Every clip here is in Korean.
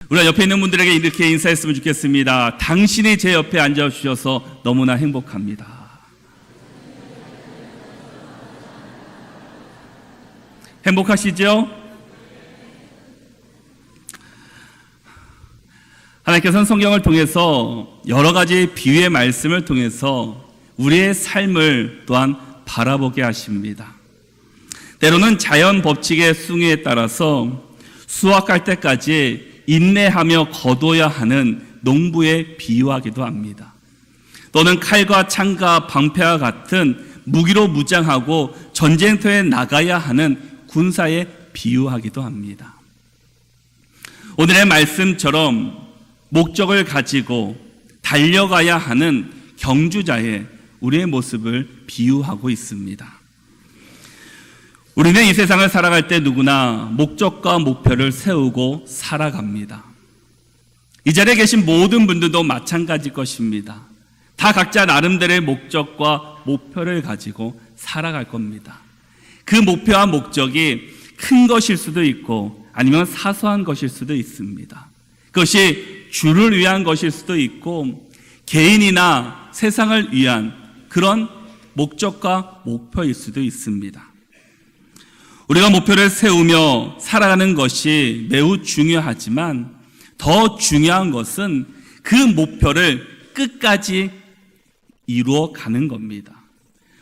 우리가 옆에 있는 분들에게 이렇게 인사했으면 좋겠습니다. 당신이 제 옆에 앉아주셔서 너무나 행복합니다. 행복하시죠? 하나님께서는 성경을 통해서 여러 가지 비유의 말씀을 통해서 우리의 삶을 또한 바라보게 하십니다. 때로는 자연 법칙의 숭의에 따라서 수확할 때까지 인내하며 거둬야 하는 농부에 비유하기도 합니다. 또는 칼과 창과 방패와 같은 무기로 무장하고 전쟁터에 나가야 하는 군사에 비유하기도 합니다. 오늘의 말씀처럼 목적을 가지고 달려가야 하는 경주자의 우리의 모습을 비유하고 있습니다. 우리는 이 세상을 살아갈 때 누구나 목적과 목표를 세우고 살아갑니다. 이 자리에 계신 모든 분들도 마찬가지일 것입니다. 다 각자 나름대로의 목적과 목표를 가지고 살아갈 겁니다. 그 목표와 목적이 큰 것일 수도 있고 아니면 사소한 것일 수도 있습니다. 그것이 주를 위한 것일 수도 있고 개인이나 세상을 위한 그런 목적과 목표일 수도 있습니다. 우리가 목표를 세우며 살아가는 것이 매우 중요하지만 더 중요한 것은 그 목표를 끝까지 이루어가는 겁니다.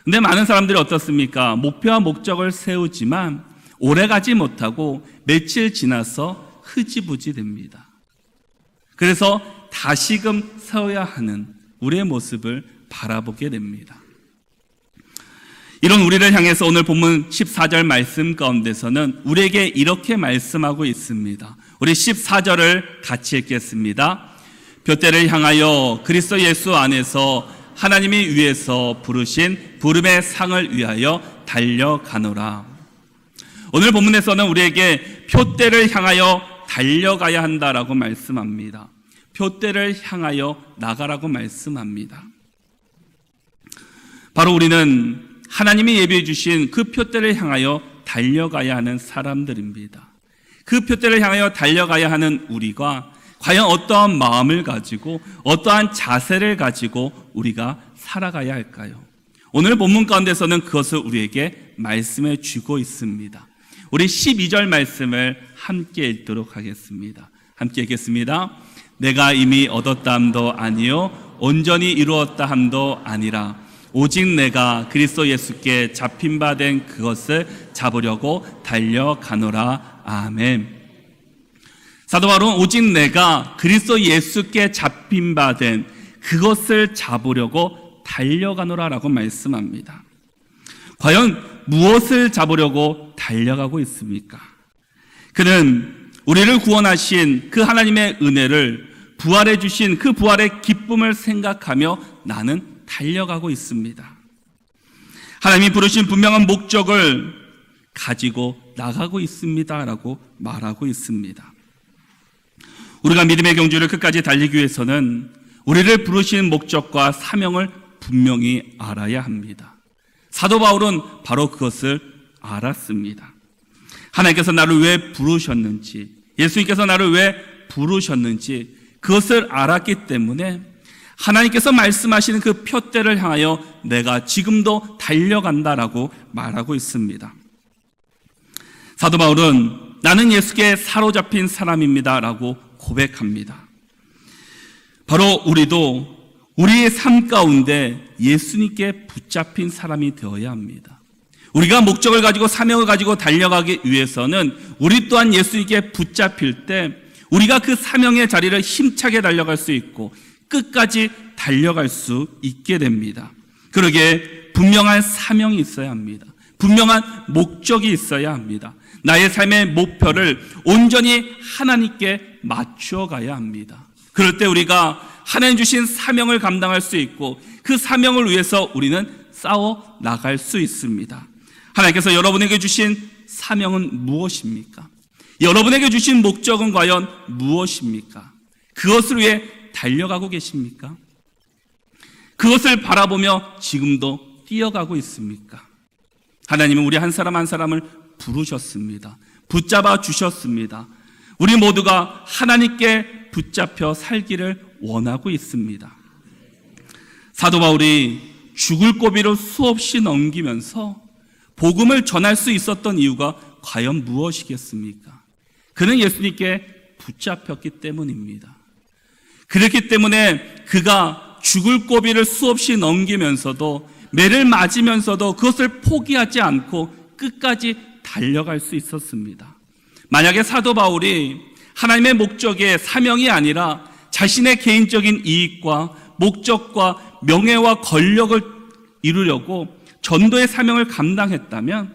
근데 많은 사람들이 어떻습니까? 목표와 목적을 세우지만 오래가지 못하고 며칠 지나서 흐지부지 됩니다. 그래서 다시금 세워야 하는 우리의 모습을 바라보게 됩니다. 이런 우리를 향해서 오늘 본문 14절 말씀 가운데서는 우리에게 이렇게 말씀하고 있습니다. 우리 14절을 같이 읽겠습니다. 둯대를 향하여 그리스도 예수 안에서 하나님이 위에서 부르신 부름의 상을 위하여 달려가노라. 오늘 본문에서는 우리에게 둯대를 향하여 달려가야 한다라고 말씀합니다. 둯대를 향하여 나가라고 말씀합니다. 바로 우리는 하나님이 예비해 주신 그 둯대를 향하여 달려가야 하는 사람들입니다. 그 둯대를 향하여 달려가야 하는 우리가 과연 어떠한 마음을 가지고 어떠한 자세를 가지고 우리가 살아가야 할까요? 오늘 본문 가운데서는 그것을 우리에게 말씀해 주고 있습니다. 우리 12절 말씀을 함께 읽도록 하겠습니다. 함께 읽겠습니다. 내가 이미 얻었다 함도 아니요 온전히 이루었다 함도 아니라 오직 내가 그리스도 예수께 잡힌 바 된 그것을 잡으려고 달려가노라. 아멘. 사도 바울은 오직 내가 그리스도 예수께 잡힌 바 된 그것을 잡으려고 달려가노라 라고 말씀합니다. 과연 무엇을 잡으려고 달려가고 있습니까? 그는 우리를 구원하신 그 하나님의 은혜를 부활해 주신 그 부활의 기쁨을 생각하며 나는 달려가고 있습니다. 하나님이 부르신 분명한 목적을 가지고 나가고 있습니다라고 말하고 있습니다. 우리가 믿음의 경주를 끝까지 달리기 위해서는 우리를 부르신 목적과 사명을 분명히 알아야 합니다. 사도 바울은 바로 그것을 알았습니다. 하나님께서 나를 왜 부르셨는지, 예수님께서 나를 왜 부르셨는지 그것을 알았기 때문에 하나님께서 말씀하시는 그 둯대를 향하여 내가 지금도 달려간다라고 말하고 있습니다. 사도 바울은 나는 예수께 사로잡힌 사람입니다라고 고백합니다. 바로 우리도 우리의 삶 가운데 예수님께 붙잡힌 사람이 되어야 합니다. 우리가 목적을 가지고 사명을 가지고 달려가기 위해서는 우리 또한 예수님께 붙잡힐 때 우리가 그 사명의 자리를 힘차게 달려갈 수 있고 끝까지 달려갈 수 있게 됩니다. 그러기에 분명한 사명이 있어야 합니다. 분명한 목적이 있어야 합니다. 나의 삶의 목표를 온전히 하나님께 맞추어 가야 합니다. 그럴 때 우리가 하나님 주신 사명을 감당할 수 있고 그 사명을 위해서 우리는 싸워 나갈 수 있습니다. 하나님께서 여러분에게 주신 사명은 무엇입니까? 여러분에게 주신 목적은 과연 무엇입니까? 그것을 위해 달려가고 계십니까? 그것을 바라보며 지금도 뛰어가고 있습니까? 하나님은 우리 한 사람 한 사람을 부르셨습니다. 붙잡아 주셨습니다. 우리 모두가 하나님께 붙잡혀 살기를 원하고 있습니다. 사도 바울이 죽을 고비를 수없이 넘기면서 복음을 전할 수 있었던 이유가 과연 무엇이겠습니까? 그는 예수님께 붙잡혔기 때문입니다. 그렇기 때문에 그가 죽을 고비를 수없이 넘기면서도, 매를 맞으면서도 그것을 포기하지 않고 끝까지 달려갈 수 있었습니다. 만약에 사도 바울이 하나님의 목적의 사명이 아니라 자신의 개인적인 이익과 목적과 명예와 권력을 이루려고 전도의 사명을 감당했다면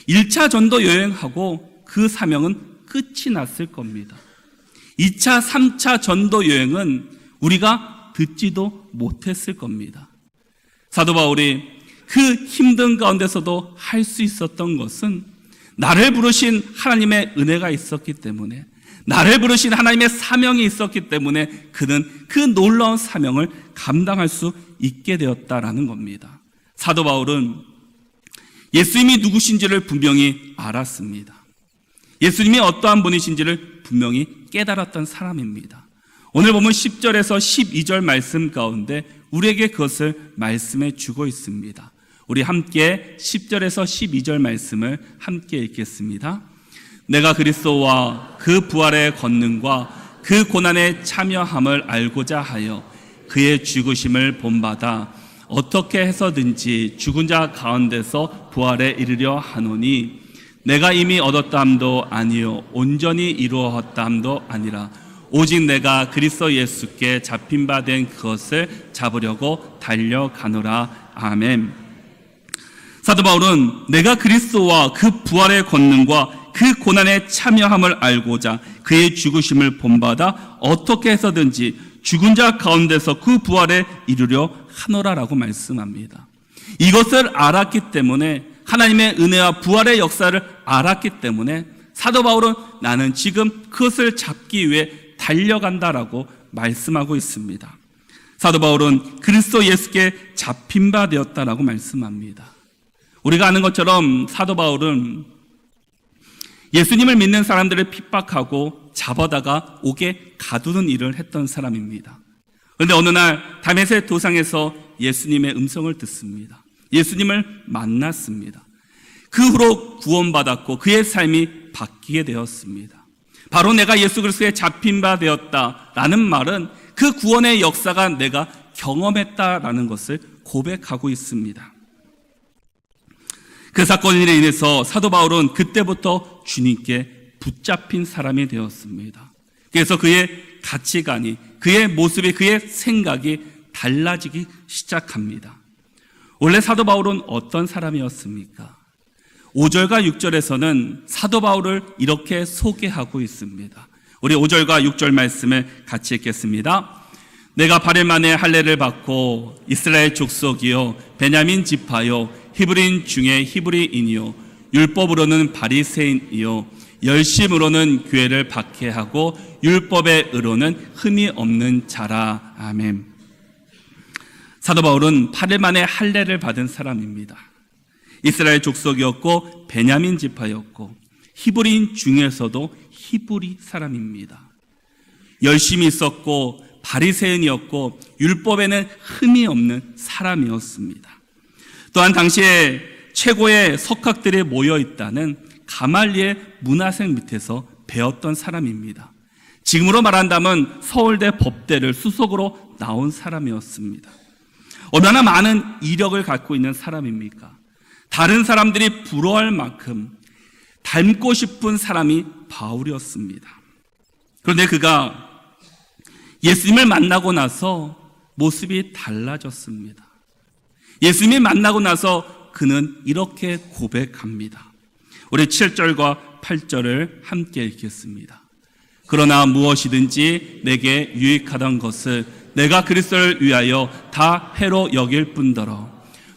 1차 전도 여행하고 그 사명은 끝이 났을 겁니다. 2차, 3차 전도 여행은 우리가 듣지도 못했을 겁니다. 사도 바울이 그 힘든 가운데서도 할 수 있었던 것은 나를 부르신 하나님의 은혜가 있었기 때문에, 나를 부르신 하나님의 사명이 있었기 때문에 그는 그 놀라운 사명을 감당할 수 있게 되었다라는 겁니다. 사도 바울은 예수님이 누구신지를 분명히 알았습니다. 예수님이 어떠한 분이신지를 분명히 깨달았던 사람입니다. 오늘 보면 10절에서 12절 말씀 가운데 우리에게 그것을 말씀해 주고 있습니다. 우리 함께 10절에서 12절 말씀을 함께 읽겠습니다. 내가 그리스도와 그 부활의 권능과 그 고난에 참여함을 알고자 하여 그의 죽으심을 본받아 어떻게 해서든지 죽은 자 가운데서 부활에 이르려 하노니 내가 이미 얻었다함도 아니요 온전히 이루었다함도 아니라 오직 내가 그리스도 예수께 잡힌 바 된 그것을 잡으려고 달려가노라. 아멘. 사도 바울은 내가 그리스도와 그 부활의 권능과 그 고난에 참여함을 알고자 그의 죽으심을 본받아 어떻게 해서든지 죽은 자 가운데서 그 부활에 이르려 하노라라고 말씀합니다. 이것을 알았기 때문에, 하나님의 은혜와 부활의 역사를 알았기 때문에 사도 바울은 나는 지금 그것을 잡기 위해 달려간다라고 말씀하고 있습니다. 사도 바울은 그리스도 예수께 잡힌 바 되었다라고 말씀합니다. 우리가 아는 것처럼 사도 바울은 예수님을 믿는 사람들을 핍박하고 잡아다가 옥에 가두는 일을 했던 사람입니다. 그런데 어느 날 다메섹 도상에서 예수님의 음성을 듣습니다. 예수님을 만났습니다. 그 후로 구원받았고 그의 삶이 바뀌게 되었습니다. 바로 내가 예수 그리스도에 잡힌 바 되었다라는 말은 그 구원의 역사가 내가 경험했다라는 것을 고백하고 있습니다. 그 사건으로 인해서 사도 바울은 그때부터 주님께 붙잡힌 사람이 되었습니다. 그래서 그의 가치관이, 그의 모습이, 그의 생각이 달라지기 시작합니다. 원래 사도 바울은 어떤 사람이었습니까? 5절과 6절에서는 사도 바울을 이렇게 소개하고 있습니다. 우리 5절과 6절 말씀을 같이 읽겠습니다. 내가 8일 만에 할례를 받고 이스라엘 족속이요 베냐민 지파요 히브리인 중에 히브리인이요 율법으로는 바리새인이요 열심으로는 교회를 박해하고 율법의 의로는 흠이 없는 자라. 아멘. 사도 바울은 8일 만에 할례를 받은 사람입니다. 이스라엘 족속이었고 베냐민 지파였고 히브리인 중에서도 히브리 사람입니다. 열심이 있었고 바리새인이었고 율법에는 흠이 없는 사람이었습니다. 또한 당시에 최고의 석학들이 모여 있다는 가말리엘 문화생 밑에서 배웠던 사람입니다. 지금으로 말한다면 서울대 법대를 수석으로 나온 사람이었습니다. 얼마나 많은 이력을 갖고 있는 사람입니까? 다른 사람들이 부러워할 만큼 닮고 싶은 사람이 바울이었습니다. 그런데 그가 예수님을 만나고 나서 모습이 달라졌습니다. 예수님을 만나고 나서 그는 이렇게 고백합니다. 우리 7절과 8절을 함께 읽겠습니다. 그러나 무엇이든지 내게 유익하던 것을 내가 그리스도를 위하여 다 해로 여길 뿐더러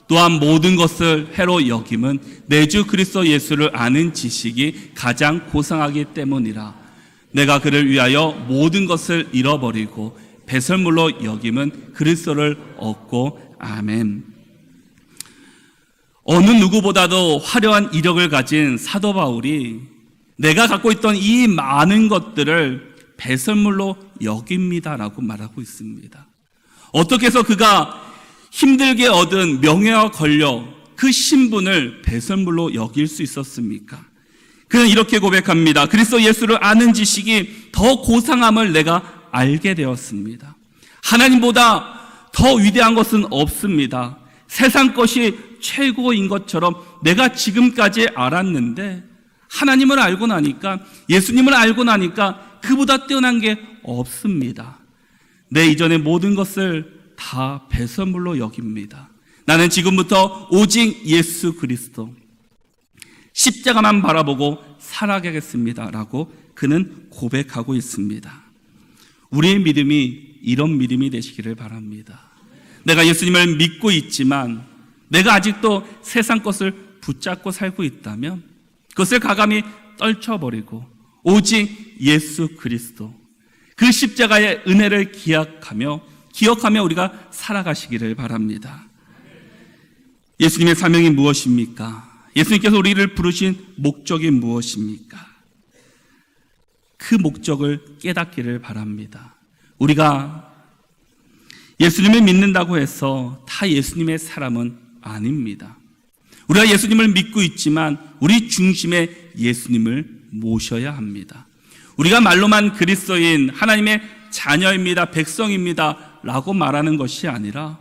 또한 모든 것을 해로 여김은 내 주 그리스도 예수를 아는 지식이 가장 고상하기 때문이라. 내가 그를 위하여 모든 것을 잃어버리고 배설물로 여김은 그리스도를 얻고. 아멘. 어느 누구보다도 화려한 이력을 가진 사도 바울이 내가 갖고 있던 이 많은 것들을 배설물로 여깁니다라고 말하고 있습니다. 어떻게 해서 그가 힘들게 얻은 명예와 권력, 그 신분을 배설물로 여길 수 있었습니까? 그는 이렇게 고백합니다. 그리스도 예수를 아는 지식이 더 고상함을 내가 알게 되었습니다. 하나님보다 더 위대한 것은 없습니다. 세상 것이 최고인 것처럼 내가 지금까지 알았는데 하나님을 알고 나니까, 예수님을 알고 나니까 그보다 뛰어난 게 없습니다. 내 이전의 모든 것을 다 배설물로 여깁니다. 나는 지금부터 오직 예수 그리스도, 십자가만 바라보고 살아가겠습니다 라고 그는 고백하고 있습니다. 우리의 믿음이 이런 믿음이 되시기를 바랍니다. 내가 예수님을 믿고 있지만 내가 아직도 세상 것을 붙잡고 살고 있다면 그것을 과감히 떨쳐버리고 오직 예수 그리스도, 그 십자가의 은혜를 기억하며 우리가 살아가시기를 바랍니다. 예수님의 사명이 무엇입니까? 예수님께서 우리를 부르신 목적이 무엇입니까? 그 목적을 깨닫기를 바랍니다. 우리가 예수님을 믿는다고 해서 다 예수님의 사람은 아닙니다. 우리가 예수님을 믿고 있지만 우리 중심에 예수님을 모셔야 합니다. 우리가 말로만 그리스도인, 하나님의 자녀입니다, 백성입니다 라고 말하는 것이 아니라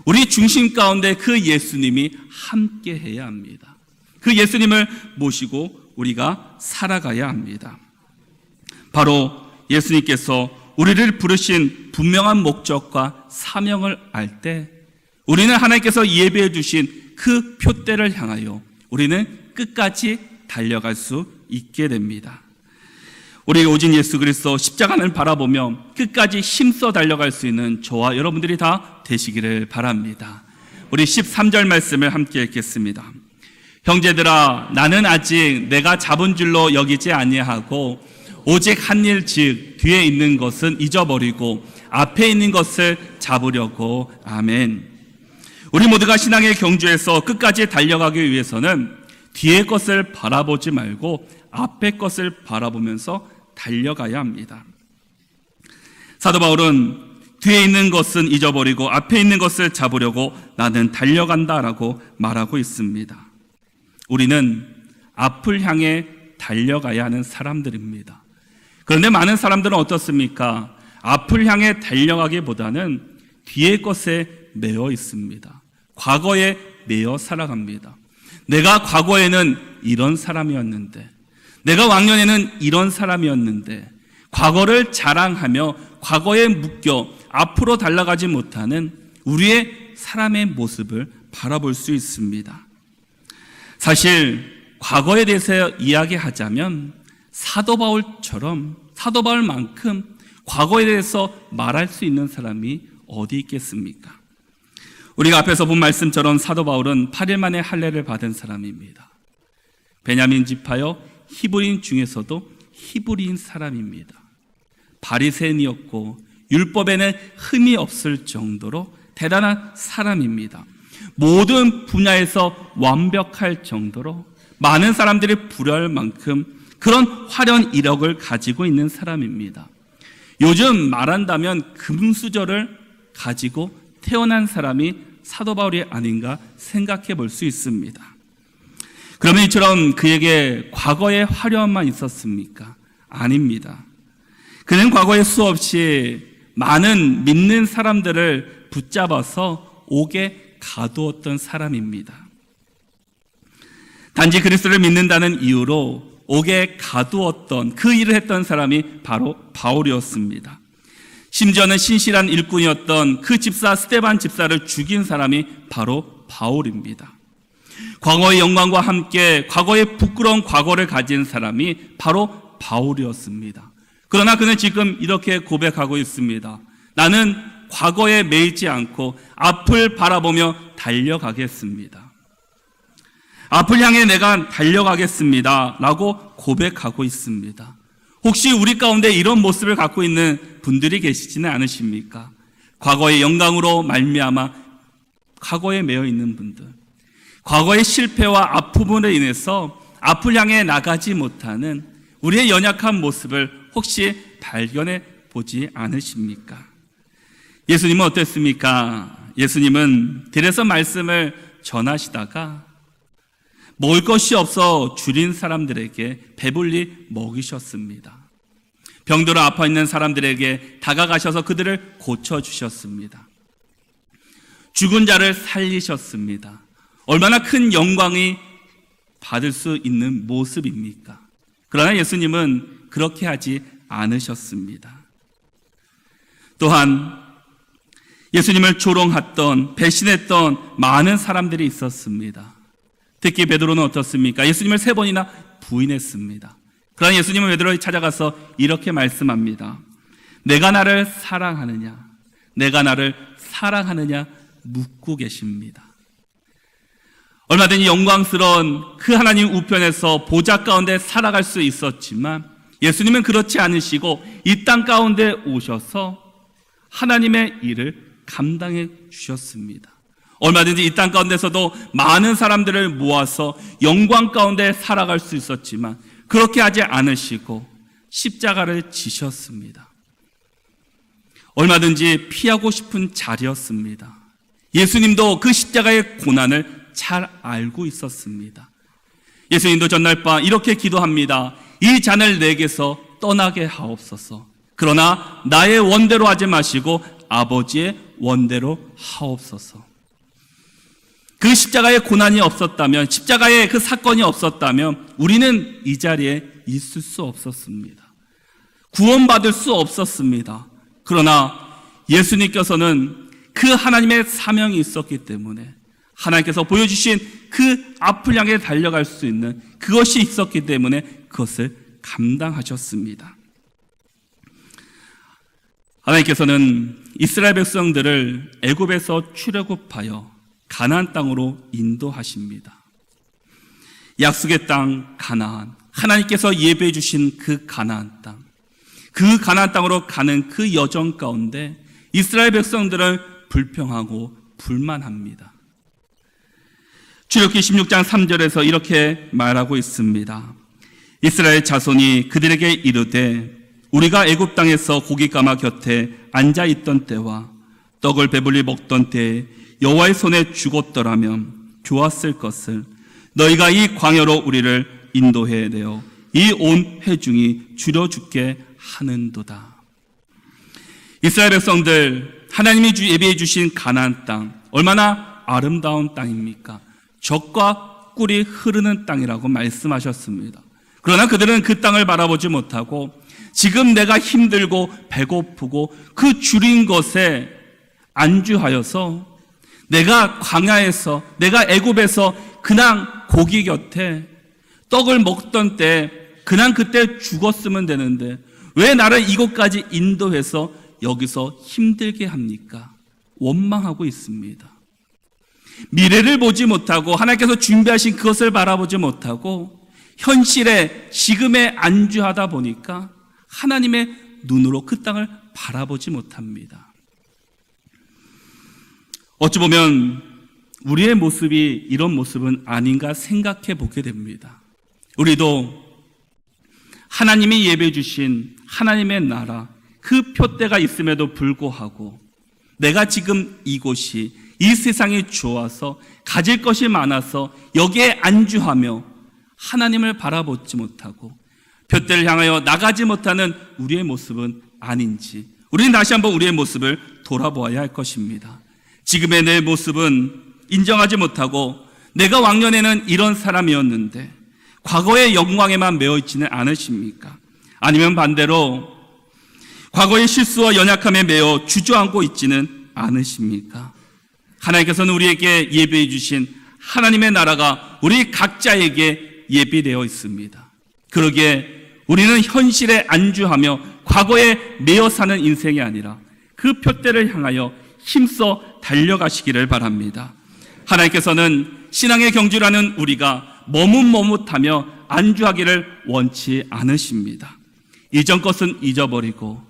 우리 중심 가운데 그 예수님이 함께 해야 합니다. 그 예수님을 모시고 우리가 살아가야 합니다. 바로 예수님께서 우리를 부르신 분명한 목적과 사명을 알 때 우리는 하나님께서 예배해 주신 그 표대를 향하여 우리는 끝까지 달려갈 수 있게 됩니다. 우리 오직 예수 그리스도 십자가를 바라보며 끝까지 힘써 달려갈 수 있는 저와 여러분들이 다 되시기를 바랍니다. 우리 13절 말씀을 함께 읽겠습니다. 형제들아, 나는 아직 내가 잡은 줄로 여기지 아니하고 오직 한 일 즉 뒤에 있는 것은 잊어버리고 앞에 있는 것을 잡으려고. 아멘. 우리 모두가 신앙의 경주에서 끝까지 달려가기 위해서는 뒤의 것을 바라보지 말고 앞의 것을 바라보면서 달려가야 합니다. 사도 바울은 뒤에 있는 것은 잊어버리고 앞에 있는 것을 잡으려고 나는 달려간다라고 말하고 있습니다. 우리는 앞을 향해 달려가야 하는 사람들입니다. 그런데 많은 사람들은 어떻습니까? 앞을 향해 달려가기보다는 뒤의 것에 매여 있습니다. 과거에 매여 살아갑니다. 내가 과거에는 이런 사람이었는데, 내가 왕년에는 이런 사람이었는데, 과거를 자랑하며 과거에 묶여 앞으로 달려가지 못하는 우리의 사람의 모습을 바라볼 수 있습니다. 사실 과거에 대해서 이야기하자면 사도 바울만큼 과거에 대해서 말할 수 있는 사람이 어디 있겠습니까? 우리가 앞에서 본 말씀처럼 사도 바울은 8일 만에 할례를 받은 사람입니다. 베냐민 지파여 히브리인 중에서도 히브리인 사람입니다. 바리새인이었고 율법에는 흠이 없을 정도로 대단한 사람입니다. 모든 분야에서 완벽할 정도로 많은 사람들이 부러워할 만큼 그런 화려한 이력을 가지고 있는 사람입니다. 요즘 말한다면 금수저를 가지고 태어난 사람이 사도 바울이 아닌가 생각해 볼 수 있습니다. 그러면 이처럼 그에게 과거에 화려함만 있었습니까? 아닙니다. 그는 과거에 수없이 많은 믿는 사람들을 붙잡아서 옥에 가두었던 사람입니다. 단지 그리스도를 믿는다는 이유로 옥에 가두었던, 그 일을 했던 사람이 바로 바울이었습니다. 심지어는 신실한 일꾼이었던 그 집사 스데반 집사를 죽인 사람이 바로 바울입니다. 과거의 영광과 함께 과거의 부끄러운 과거를 가진 사람이 바로 바울이었습니다. 그러나 그는 지금 이렇게 고백하고 있습니다. 나는 과거에 매이지 않고 앞을 바라보며 달려가겠습니다. 앞을 향해 내가 달려가겠습니다 라고 고백하고 있습니다. 혹시 우리 가운데 이런 모습을 갖고 있는 분들이 계시지는 않으십니까? 과거의 영광으로 말미암아 과거에 매여 있는 분들, 과거의 실패와 아픔으로 인해서 앞을 향해 나가지 못하는 우리의 연약한 모습을 혹시 발견해 보지 않으십니까? 예수님은 어땠습니까? 예수님은 들에서 말씀을 전하시다가 먹을 것이 없어 줄인 사람들에게 배불리 먹이셨습니다. 병들어 아파 있는 사람들에게 다가가셔서 그들을 고쳐주셨습니다. 죽은 자를 살리셨습니다. 얼마나 큰 영광이 받을 수 있는 모습입니까? 그러나 예수님은 그렇게 하지 않으셨습니다. 또한 예수님을 조롱했던, 배신했던 많은 사람들이 있었습니다. 특히 베드로는 어떻습니까? 예수님을 3번이나 부인했습니다. 그러나 예수님은 베드로를 찾아가서 이렇게 말씀합니다. 내가 나를 사랑하느냐? 내가 나를 사랑하느냐? 묻고 계십니다. 얼마든지 영광스러운 그 하나님 우편에서 보좌 가운데 살아갈 수 있었지만 예수님은 그렇지 않으시고 이 땅 가운데 오셔서 하나님의 일을 감당해 주셨습니다. 얼마든지 이 땅 가운데서도 많은 사람들을 모아서 영광 가운데 살아갈 수 있었지만 그렇게 하지 않으시고 십자가를 지셨습니다. 얼마든지 피하고 싶은 자리였습니다. 예수님도 그 십자가의 고난을 잘 알고 있었습니다. 예수님도 전날 밤 이렇게 기도합니다. 이 잔을 내게서 떠나게 하옵소서. 그러나 나의 원대로 하지 마시고 아버지의 원대로 하옵소서. 그 십자가의 고난이 없었다면, 십자가의 그 사건이 없었다면 우리는 이 자리에 있을 수 없었습니다. 구원받을 수 없었습니다. 그러나 예수님께서는 그 하나님의 사명이 있었기 때문에, 하나님께서 보여주신 그 앞을 향해 달려갈 수 있는 그것이 있었기 때문에 그것을 감당하셨습니다. 하나님께서는 이스라엘 백성들을 애굽에서 출애굽하여 가나안 땅으로 인도하십니다. 약속의 땅 가나안, 하나님께서 예배해 주신 그 가나안 땅, 그 가나안 땅으로 가는 그 여정 가운데 이스라엘 백성들은 불평하고 불만합니다. 출애굽기 16장 3절에서 이렇게 말하고 있습니다. 이스라엘 자손이 그들에게 이르되 우리가 애굽 땅에서 고깃가마 곁에 앉아 있던 때와 떡을 배불리 먹던 때에 여호와의 손에 죽었더라면 좋았을 것을 너희가 이 광야로 우리를 인도해 내어 이 온 회중이 줄여 죽게 하는도다. 이스라엘 백성들, 하나님이 예비해 주신 가나안 땅, 얼마나 아름다운 땅입니까? 젖과 꿀이 흐르는 땅이라고 말씀하셨습니다. 그러나 그들은 그 땅을 바라보지 못하고 지금 내가 힘들고 배고프고 그 줄인 것에 안주하여서 내가 광야에서, 내가 애굽에서 그냥 고기 곁에 떡을 먹던 때 그냥 그때 죽었으면 되는데 왜 나를 이곳까지 인도해서 여기서 힘들게 합니까? 원망하고 있습니다. 미래를 보지 못하고 하나님께서 준비하신 그것을 바라보지 못하고 현실에 지금에 안주하다 보니까 하나님의 눈으로 그 땅을 바라보지 못합니다. 어찌 보면 우리의 모습이 이런 모습은 아닌가 생각해 보게 됩니다. 우리도 하나님이 예배해 주신 하나님의 나라, 그 표대가 있음에도 불구하고 내가 지금 이곳이, 이 세상이 좋아서 가질 것이 많아서 여기에 안주하며 하나님을 바라보지 못하고 표대를 향하여 나가지 못하는 우리의 모습은 아닌지 우리는 다시 한번 우리의 모습을 돌아보아야 할 것입니다. 지금의 내 모습은 인정하지 못하고 내가 왕년에는 이런 사람이었는데 과거의 영광에만 매어 있지는 않으십니까? 아니면 반대로 과거의 실수와 연약함에 매어 주저앉고 있지는 않으십니까? 하나님께서는 우리에게 예배해 주신 하나님의 나라가 우리 각자에게 예비되어 있습니다. 그러기에 우리는 현실에 안주하며 과거에 매어 사는 인생이 아니라 그 표대를 향하여 힘써 달려가시기를 바랍니다. 하나님께서는 신앙의 경주라는 우리가 머뭇머뭇하며 안주하기를 원치 않으십니다. 이전 것은 잊어버리고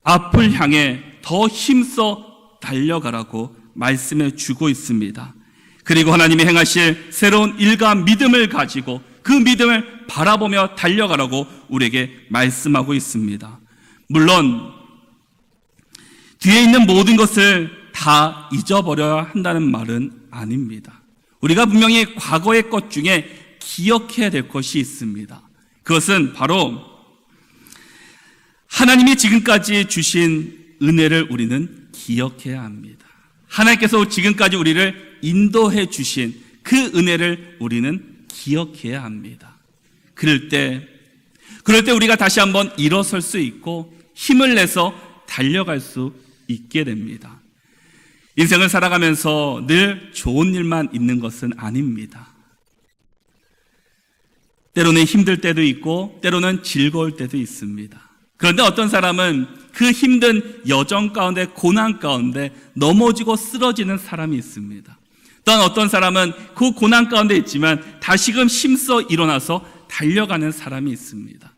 앞을 향해 더 힘써 달려가라고 말씀해 주고 있습니다. 그리고 하나님이 행하실 새로운 일과 믿음을 가지고 그 믿음을 바라보며 달려가라고 우리에게 말씀하고 있습니다. 물론 뒤에 있는 모든 것을 다 잊어버려야 한다는 말은 아닙니다. 우리가 분명히 과거의 것 중에 기억해야 될 것이 있습니다. 그것은 바로 하나님이 지금까지 주신 은혜를 우리는 기억해야 합니다. 하나님께서 지금까지 우리를 인도해 주신 그 은혜를 우리는 기억해야 합니다. 그럴 때 우리가 다시 한번 일어설 수 있고 힘을 내서 달려갈 수 있게 됩니다. 인생을 살아가면서 늘 좋은 일만 있는 것은 아닙니다. 때로는 힘들 때도 있고 때로는 즐거울 때도 있습니다. 그런데 어떤 사람은 그 힘든 여정 가운데, 고난 가운데 넘어지고 쓰러지는 사람이 있습니다. 또한 어떤 사람은 그 고난 가운데 있지만 다시금 힘써 일어나서 달려가는 사람이 있습니다.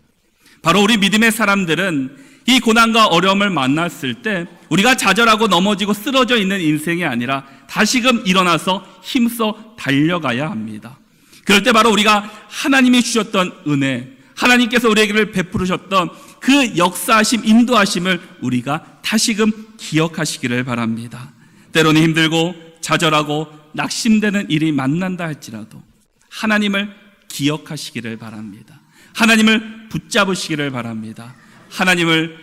바로 우리 믿음의 사람들은 이 고난과 어려움을 만났을 때 우리가 좌절하고 넘어지고 쓰러져 있는 인생이 아니라 다시금 일어나서 힘써 달려가야 합니다. 그럴 때 바로 우리가 하나님이 주셨던 은혜, 하나님께서 우리에게 베푸셨던 그 역사하심, 인도하심을 우리가 다시금 기억하시기를 바랍니다. 때로는 힘들고 좌절하고 낙심되는 일이 만난다 할지라도 하나님을 기억하시기를 바랍니다. 하나님을 붙잡으시기를 바랍니다. 하나님을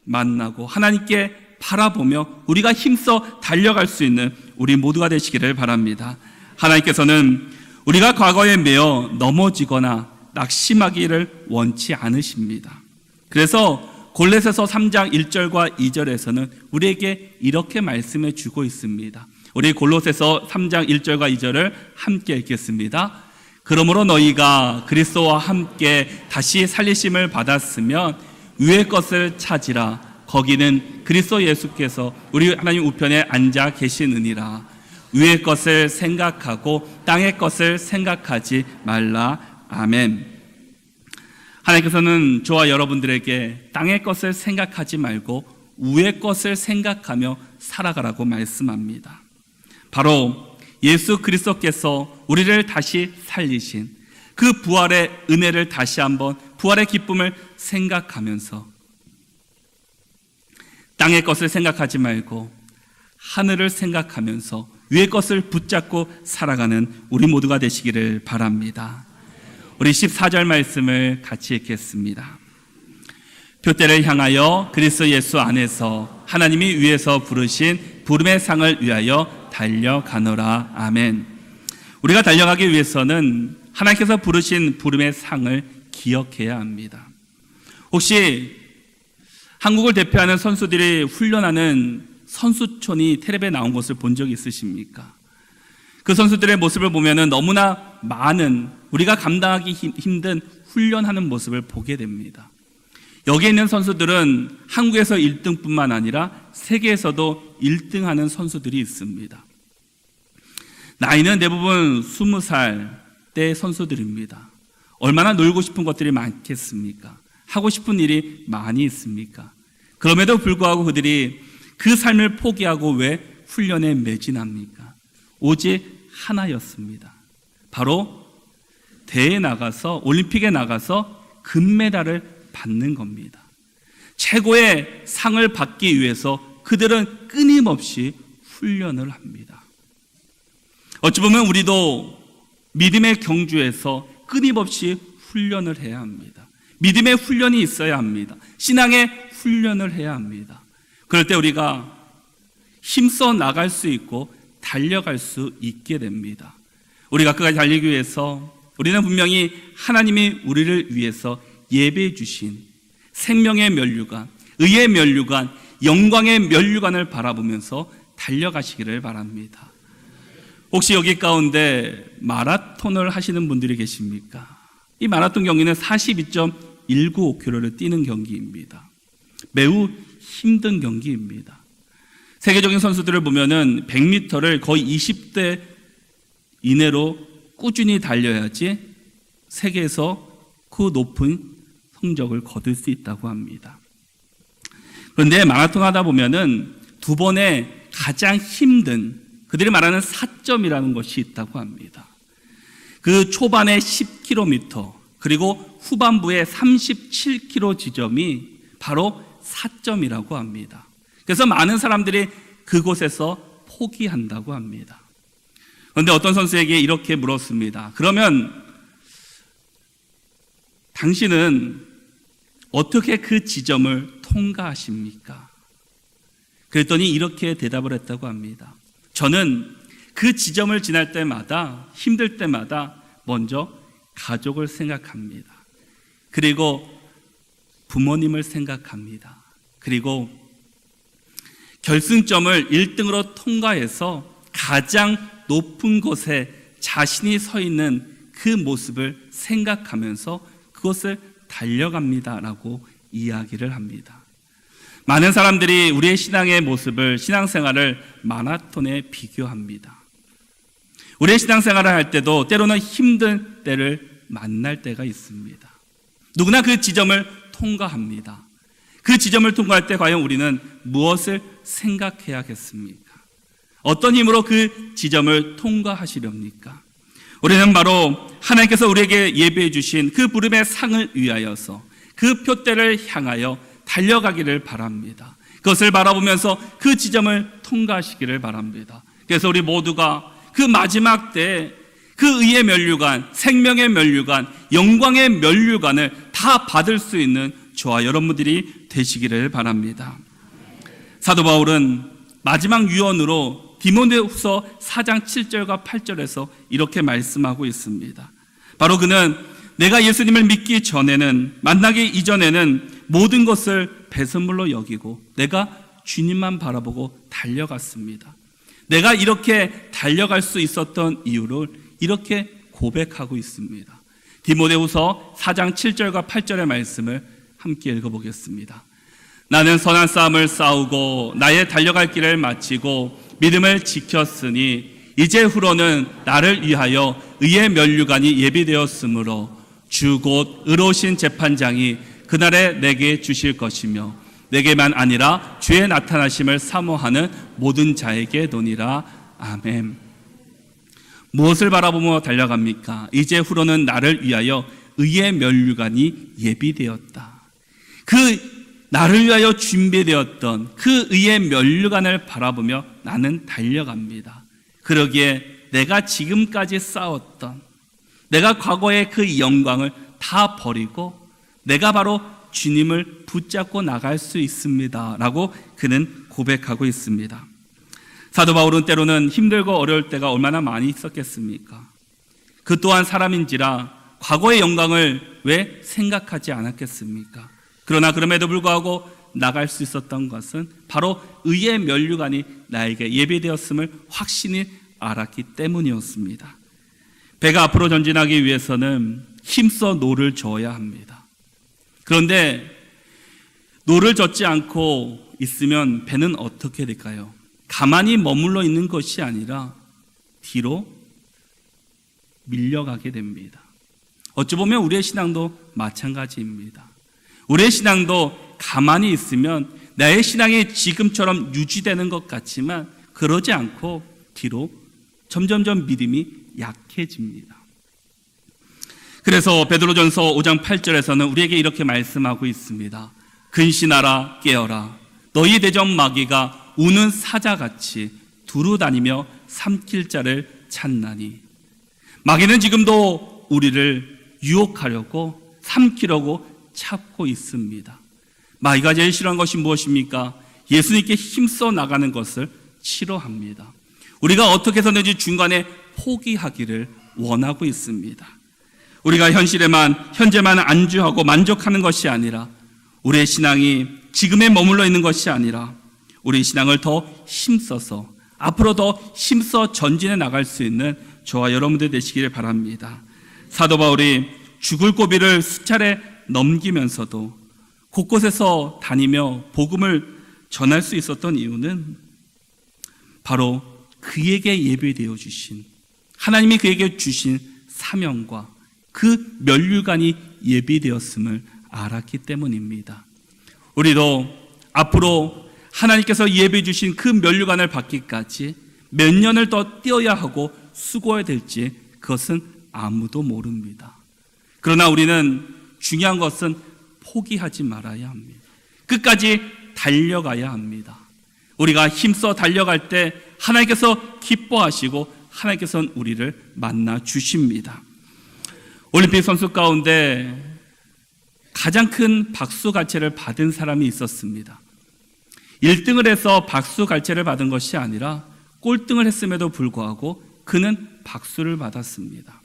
만나고 하나님께 바라보며 우리가 힘써 달려갈 수 있는 우리 모두가 되시기를 바랍니다. 하나님께서는 우리가 과거에 매어 넘어지거나 낙심하기를 원치 않으십니다. 그래서 골로새서 3장 1절과 2절에서는 우리에게 이렇게 말씀해 주고 있습니다. 우리 골로새서 3장 1절과 2절을 함께 읽겠습니다. 그러므로 너희가 그리스도와 함께 다시 살리심을 받았으면 위의 것을 찾으라. 거기는 그리스도 예수께서 우리 하나님 우편에 앉아 계시느니라. 위의 것을 생각하고 땅의 것을 생각하지 말라. 아멘. 하나님께서는 저와 여러분들에게 땅의 것을 생각하지 말고 위의 것을 생각하며 살아가라고 말씀합니다. 바로 예수 그리스도께서 우리를 다시 살리신 그 부활의 은혜를 다시 한번, 부활의 기쁨을 생각하면서 땅의 것을 생각하지 말고 하늘을 생각하면서 위의 것을 붙잡고 살아가는 우리 모두가 되시기를 바랍니다. 우리 14절 말씀을 같이 읽겠습니다. 표대를 향하여 그리스도 예수 안에서 하나님이 위에서 부르신 부름의 상을 위하여 달려가노라. 아멘. 우리가 달려가기 위해서는 하나님께서 부르신 부름의 상을 기억해야 합니다. 혹시 한국을 대표하는 선수들이 훈련하는 선수촌이 텔레비에 나온 것을 본 적이 있으십니까? 그 선수들의 모습을 보면 너무나 많은, 우리가 감당하기 힘든 훈련하는 모습을 보게 됩니다. 여기 있는 선수들은 한국에서 1등뿐만 아니라 세계에서도 1등하는 선수들이 있습니다. 나이는 대부분 20살 대 선수들입니다. 얼마나 놀고 싶은 것들이 많겠습니까? 하고 싶은 일이 많이 있습니까? 그럼에도 불구하고 그들이 그 삶을 포기하고 왜 훈련에 매진합니까? 오직 하나였습니다. 바로 대회에 나가서, 올림픽에 나가서 금메달을 받는 겁니다. 최고의 상을 받기 위해서 그들은 끊임없이 훈련을 합니다. 어찌 보면 우리도 믿음의 경주에서 끊임없이 훈련을 해야 합니다. 믿음의 훈련이 있어야 합니다. 신앙의 훈련을 해야 합니다. 그럴 때 우리가 힘써 나갈 수 있고 달려갈 수 있게 됩니다. 우리가 끝까지 달리기 위해서 우리는 분명히 하나님이 우리를 위해서 예배해 주신 생명의 면류관, 의의 면류관, 영광의 면류관을 바라보면서 달려가시기를 바랍니다. 혹시 여기 가운데 마라톤을 하시는 분들이 계십니까? 이 마라톤 경기는 42.195km를 뛰는 경기입니다. 매우 힘든 경기입니다. 세계적인 선수들을 보면은 100m를 거의 20대 이내로 꾸준히 달려야지 세계에서 그 높은 성적을 거둘 수 있다고 합니다. 그런데 마라톤 하다 보면은 두 번의 가장 힘든 그들이 말하는 사점이라는 것이 있다고 합니다. 그 초반에 10km 그리고 후반부에 37km 지점이 바로 사점이라고 합니다. 그래서 많은 사람들이 그곳에서 포기한다고 합니다. 그런데 어떤 선수에게 이렇게 물었습니다. 그러면 당신은 어떻게 그 지점을 통과하십니까? 그랬더니 이렇게 대답을 했다고 합니다. 저는 그 지점을 지날 때마다, 힘들 때마다 먼저 가족을 생각합니다. 그리고 부모님을 생각합니다. 그리고 결승점을 1등으로 통과해서 가장 높은 곳에 자신이 서 있는 그 모습을 생각하면서 그것을 달려갑니다라고 이야기를 합니다. 많은 사람들이 우리의 신앙의 모습을, 신앙생활을 마라톤에 비교합니다. 우리의 신앙생활을 할 때도 때로는 힘든 때를 만날 때가 있습니다. 누구나 그 지점을 통과합니다. 그 지점을 통과할 때 과연 우리는 무엇을 생각해야겠습니까? 어떤 힘으로 그 지점을 통과하시렵니까? 우리는 바로 하나님께서 우리에게 예비해 주신 그 부름의 상을 위하여서 그 표대를 향하여 달려가기를 바랍니다. 그것을 바라보면서 그 지점을 통과하시기를 바랍니다. 그래서 우리 모두가 그 마지막 때 그 의의 면류관, 생명의 면류관, 영광의 면류관을 다 받을 수 있는 저와 여러분들이 되시기를 바랍니다. 사도 바울은 마지막 유언으로 디모데후서 4장 7절과 8절에서 이렇게 말씀하고 있습니다. 바로 그는 내가 예수님을 믿기 전에는, 만나기 이전에는 모든 것을 배설물로 여기고 내가 주님만 바라보고 달려갔습니다. 내가 이렇게 달려갈 수 있었던 이유를 이렇게 고백하고 있습니다. 디모데후서 4장 7절과 8절의 말씀을 함께 읽어보겠습니다. 나는 선한 싸움을 싸우고 나의 달려갈 길을 마치고 믿음을 지켰으니 이제 후로는 나를 위하여 의의 면류관이 예비되었으므로 주 곧 의로우신 재판장이 그날에 내게 주실 것이며 내게만 아니라 주의 나타나심을 사모하는 모든 자에게 도니라. 아멘. 무엇을 바라보며 달려갑니까? 이제 후로는 나를 위하여 의의 면류관이 예비되었다. 그 나를 위하여 준비되었던 그 의의 면류관을 바라보며 나는 달려갑니다. 그러기에 내가 지금까지 쌓았던, 내가 과거의 그 영광을 다 버리고 내가 바로 주님을 붙잡고 나갈 수 있습니다 라고 그는 고백하고 있습니다. 사도 바울은 때로는 힘들고 어려울 때가 얼마나 많이 있었겠습니까? 그 또한 사람인지라 과거의 영광을 왜 생각하지 않았겠습니까? 그러나 그럼에도 불구하고 나갈 수 있었던 것은 바로 의의 면류관이 나에게 예비되었음을 확신히 알았기 때문이었습니다. 배가 앞으로 전진하기 위해서는 힘써 노를 저어야 합니다. 그런데 노를 젓지 않고 있으면 배는 어떻게 될까요? 가만히 머물러 있는 것이 아니라 뒤로 밀려가게 됩니다. 어찌 보면 우리의 신앙도 마찬가지입니다. 우리의 신앙도 가만히 있으면 나의 신앙이 지금처럼 유지되는 것 같지만 그러지 않고 뒤로 점점점 믿음이 약해집니다. 그래서 베드로전서 5장 8절에서는 우리에게 이렇게 말씀하고 있습니다. 근신하라 깨어라 너희 대적 마귀가 우는 사자같이 두루 다니며 삼킬 자를 찾나니. 마귀는 지금도 우리를 유혹하려고 삼키려고 찾고 있습니다. 마귀가 제일 싫어하는 것이 무엇입니까? 예수님께 힘써 나가는 것을 싫어합니다. 우리가 어떻게 해서든지 중간에 포기하기를 원하고 있습니다. 우리가 현재만 안주하고 만족하는 것이 아니라 우리의 신앙이 지금에 머물러 있는 것이 아니라 우리 신앙을 더 힘써서 앞으로 더 힘써 전진해 나갈 수 있는 저와 여러분들 되시기를 바랍니다. 사도 바울이 죽을 고비를 수차례 넘기면서도 곳곳에서 다니며 복음을 전할 수 있었던 이유는 바로 그에게 예비되어 주신, 하나님이 그에게 주신 사명과 그 면류관이 예비되었음을 알았기 때문입니다. 우리도 앞으로 하나님께서 예비해 주신 그 면류관을 받기까지 몇 년을 더 뛰어야 하고 수고해야 될지 그것은 아무도 모릅니다. 그러나 우리는 중요한 것은 포기하지 말아야 합니다. 끝까지 달려가야 합니다. 우리가 힘써 달려갈 때 하나님께서 기뻐하시고 하나님께서는 우리를 만나 주십니다. 올림픽 선수 가운데 가장 큰 박수갈채를 받은 사람이 있었습니다. 1등을 해서 박수갈채를 받은 것이 아니라 꼴등을 했음에도 불구하고 그는 박수를 받았습니다.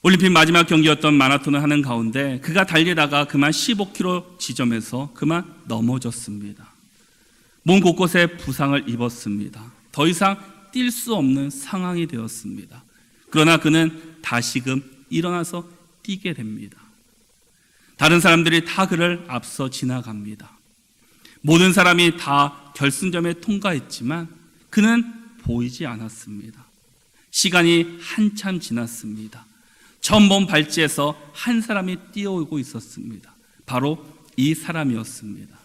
올림픽 마지막 경기였던 마라톤을 하는 가운데 그가 달리다가 그만 15km 지점에서 그만 넘어졌습니다. 몸 곳곳에 부상을 입었습니다. 더 이상 뛸 수 없는 상황이 되었습니다. 그러나 그는 다시금 일어나서 뛰게 됩니다. 다른 사람들이 다 그를 앞서 지나갑니다. 모든 사람이 다 결승점에 통과했지만 그는 보이지 않았습니다. 시간이 한참 지났습니다. 처음 본 발치에서 한 사람이 뛰어오고 있었습니다. 바로 이 사람이었습니다.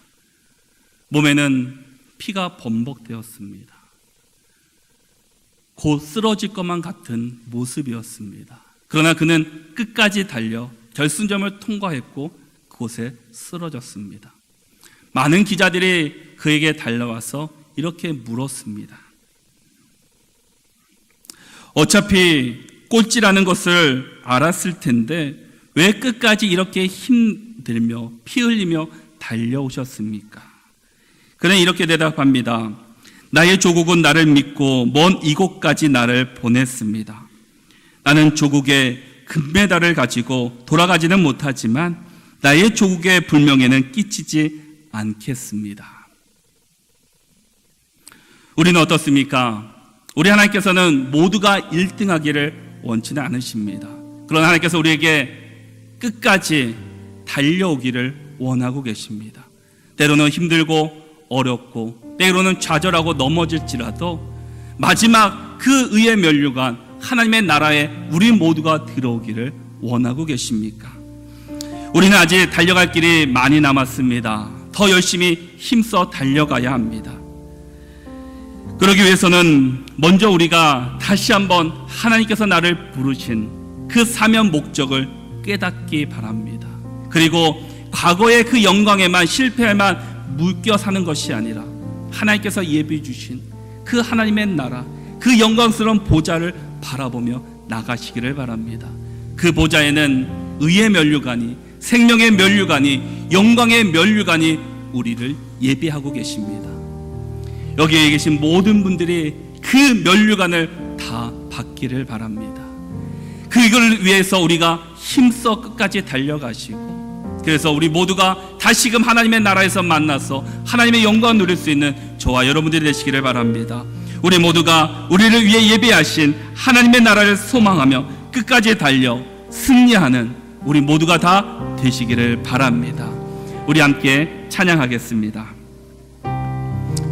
몸에는 피가 범벅되었습니다. 곧 쓰러질 것만 같은 모습이었습니다. 그러나 그는 끝까지 달려 결승점을 통과했고 그곳에 쓰러졌습니다. 많은 기자들이 그에게 달려와서 이렇게 물었습니다. 어차피 꼴찌라는 것을 알았을 텐데 왜 끝까지 이렇게 힘들며 피 흘리며 달려오셨습니까? 그는 이렇게 대답합니다. 나의 조국은 나를 믿고 먼 이곳까지 나를 보냈습니다. 나는 조국의 금메달을 가지고 돌아가지는 못하지만 나의 조국의 불명예는 끼치지 않겠습니다. 우리는 어떻습니까? 우리 하나님께서는 모두가 1등하기를 원치는 않으십니다. 그러나 하나님께서 우리에게 끝까지 달려오기를 원하고 계십니다. 때로는 힘들고 어렵고 때로는 좌절하고 넘어질지라도 마지막 그 의의 면류관 하나님의 나라에 우리 모두가 들어오기를 원하고 계십니까? 우리는 아직 달려갈 길이 많이 남았습니다. 더 열심히 힘써 달려가야 합니다. 그러기 위해서는 먼저 우리가 다시 한번 하나님께서 나를 부르신 그 사명 목적을 깨닫기 바랍니다. 그리고 과거의 그 영광에만 실패에만 묶여 사는 것이 아니라 하나님께서 예비해 주신 그 하나님의 나라, 그 영광스러운 보좌를 바라보며 나가시기를 바랍니다. 그 보좌에는 의의 면류관이, 생명의 면류관이, 영광의 면류관이 우리를 예비하고 계십니다. 여기에 계신 모든 분들이 그 면류관을 다 받기를 바랍니다. 그걸 위해서 우리가 힘써 끝까지 달려가시고, 그래서 우리 모두가 다시금 하나님의 나라에서 만나서 하나님의 영광을 누릴 수 있는 저와 여러분들이 되시기를 바랍니다. 우리 모두가 우리를 위해 예비하신 하나님의 나라를 소망하며 끝까지 달려 승리하는 우리 모두가 다 되시기를 바랍니다. 우리 함께 찬양하겠습니다.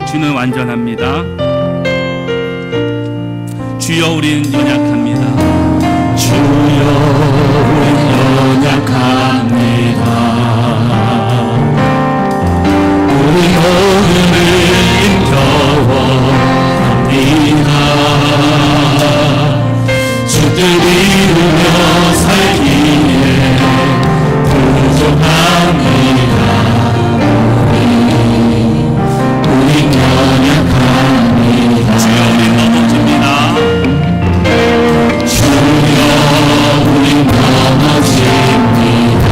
주는 완전합니다. 주여 우린 연약합니다. 주여 우린 연약합니다. 우리 오늘을 힘겨워합니다. 주들 이루며 살기에 부족합니다. 우린 연약합니다. 주여 우린 넘어집니다. 주여 우린 넘어집니다.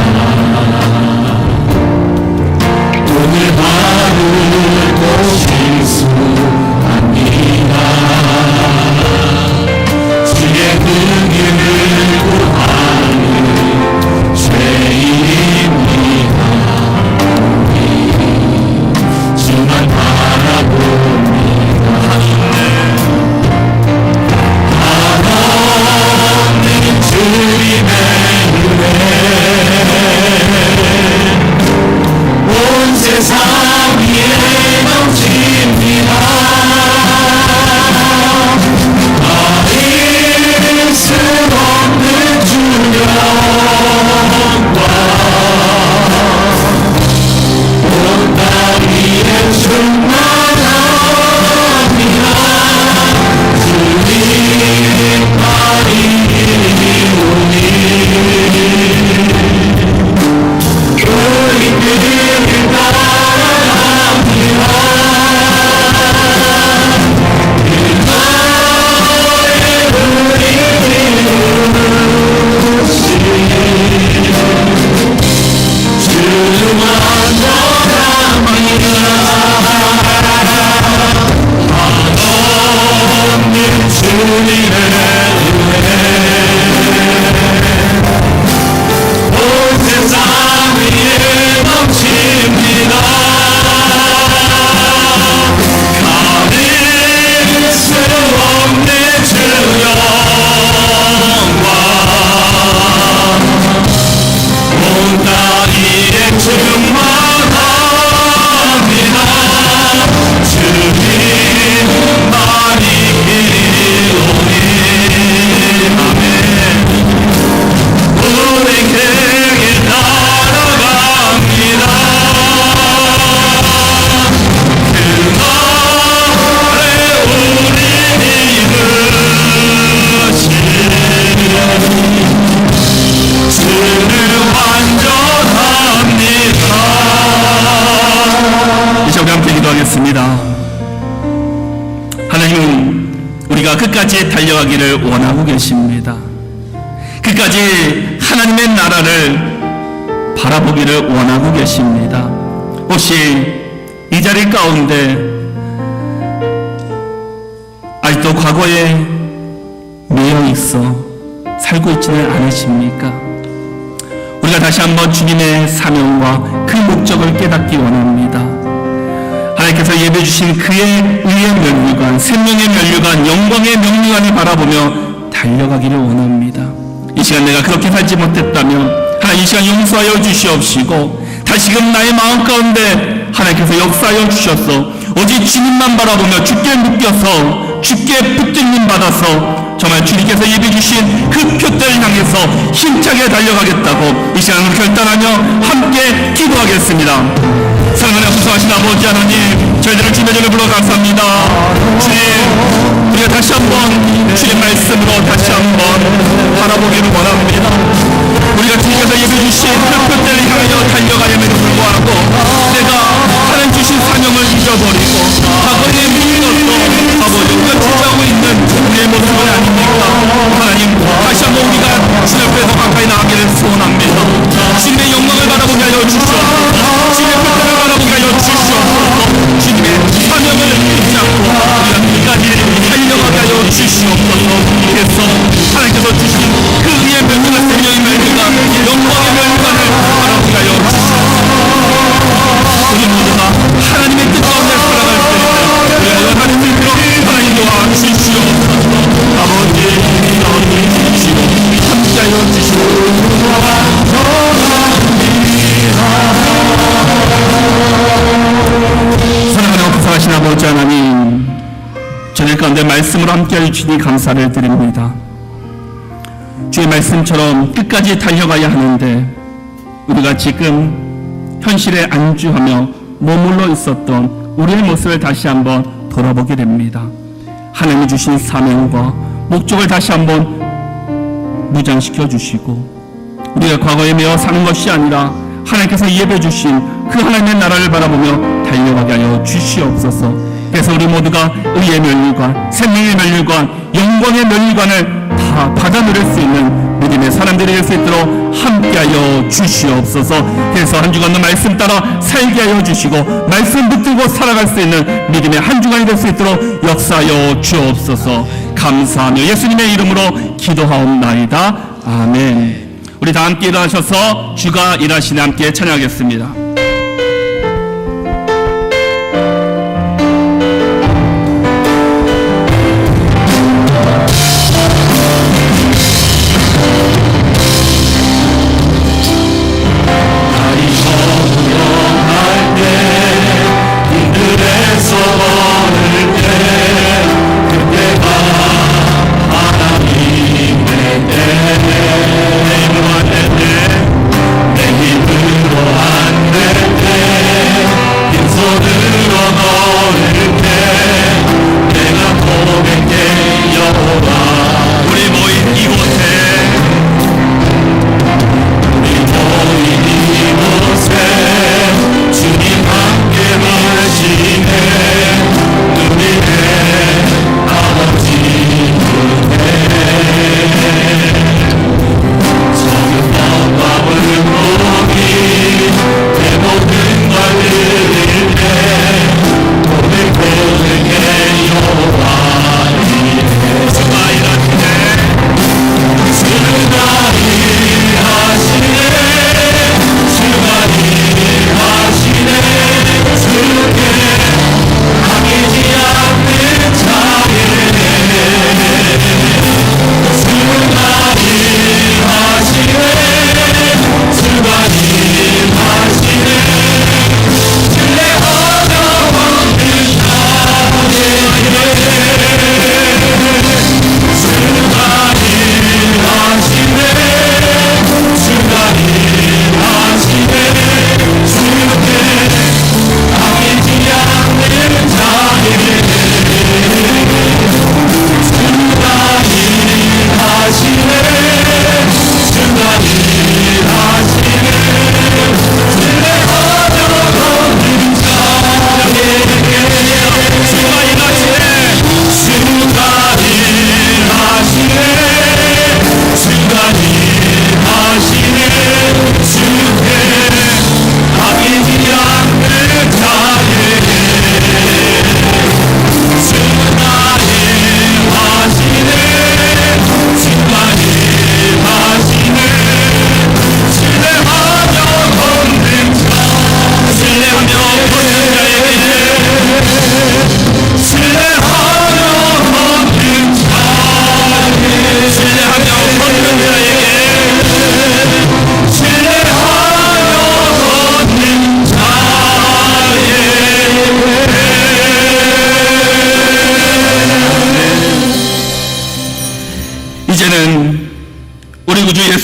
충만합니다. 주님 많이 기도해. 아멘. 우리 길을 따라갑니다. 그 말에 우리 이르시 주는 완전합니다. 이제 우리 함께 기도하겠습니다. 하나님은 우리가 끝까지 달려가기를 원하고 계십니다. 끝까지 하나님의 나라를 바라보기를 원하고 계십니다. 혹시 이 자리 가운데 아직도 과거에 매여 있어 살고 있지는 않으십니까? 우리가 다시 한번 주님의 사명과 그 목적을 깨닫기 원합니다. 하나님께서 예배 주신 그의 의의 면류관, 생명의 면류관, 영광의 면류관을 바라보며 달려가기를 원합니다. 이 시간 내가 그렇게 살지 못했다면 하나님 이 시간 용서하여 주시옵시고 다시금 나의 마음 가운데 하나님께서 역사하여 주셔서 오직 주님만 바라보며 주께 묶여서 주께 붙들림 받아서 정말 주님께서 예배 주신 그 표대를 향해서 힘차게 달려가겠다고 이 시간을 결단하며 함께 기도하겠습니다. 사랑하는 구성하신 아버지 하나님, 저희들을 주님의 전에 불러 감사합니다. 주님, 우리가 다시 한번 주님 말씀으로 다시 한번 바라보기를 원합니다. 우리가 주님께서 예배 주신 그 표대를 향하여 달려가야에도 불구하고 내가 하나님 주신 사명을 잊어버리고 과거에 미워서 아버지 우리가 지지하고 있는 우리의 모습은 아닙니까? 하나님 다시 한번 우리가 주님 앞에서 가까이 나가기를 소원합니다. 주님의 영광을 바라보게 하여 주시옵소서. 주님의 표대를 바라보게 하여 주시옵소서. 주님의 사명을 잊지 않고 우리가 끝까지 달려가게 하여 주시옵소서. 그래서 하나님께서 주신 그 의의 명령과 생명의 명령과 영광의 명령을 바라보게 하여 주시옵소서. 우리 모두가 하나님의 뜻 가운데 살아갈 때에는 우리가 연하는 뜻으로 하나님 도와주시옵소서. 아버지 주시고 함께하여 주시옵소서. 사랑하는 부사하신 아버지 하나님, 저녁 가운데 말씀으로 함께하여 주시니 감사를 드립니다. 주의 말씀처럼 끝까지 달려가야 하는데 우리가 지금 현실에 안주하며 머물러 있었던 우리의 모습을 다시 한번 돌아보게 됩니다. 하나님이 주신 사명과 목적을 다시 한번 무장시켜 주시고 우리가 과거에 매어 사는 것이 아니라 하나님께서 예배 주신 그 하나님의 나라를 바라보며 달려가게 하여 주시옵소서. 그래서 우리 모두가 의의 면류관, 생명의 면류관, 영광의 면류관을 다 받아 누릴 수 있는 믿음의 사람들이 될 수 있도록 함께하여 주시옵소서. 그래서 한 주간도 말씀 따라 살게 하여 주시고 말씀 붙들고 살아갈 수 있는 믿음의 한 주간이 될 수 있도록 역사하여 주옵소서. 감사하며 예수님의 이름으로 기도하옵나이다. 아멘. 우리 다 함께 일어나셔서 주가 일하시네 함께 찬양하겠습니다. 내 힘으로 안 돼.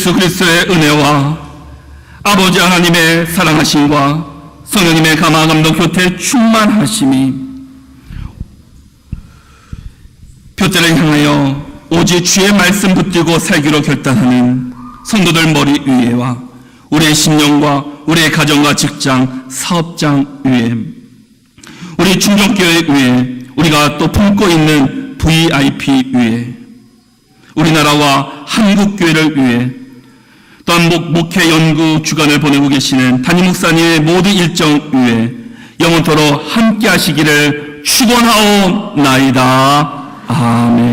예수 그리스도의 은혜와 아버지 하나님의 사랑하심과 성령님의 감화 감동 교태 충만하심이 표대를 향하여 오직 주의 말씀 붙들고 살기로 결단하는 성도들 머리 위에와 우리의 심령과 우리의 가정과 직장, 사업장 위에, 우리 중종교회 위에, 우리가 또 품고 있는 VIP 위에, 우리나라와 한국교회를 위해, 또한 목회 연구 주간을 보내고 계시는 담임 목사님의 모든 일정 위에 영원토록 함께 하시기를 축원하옵나이다. 아멘.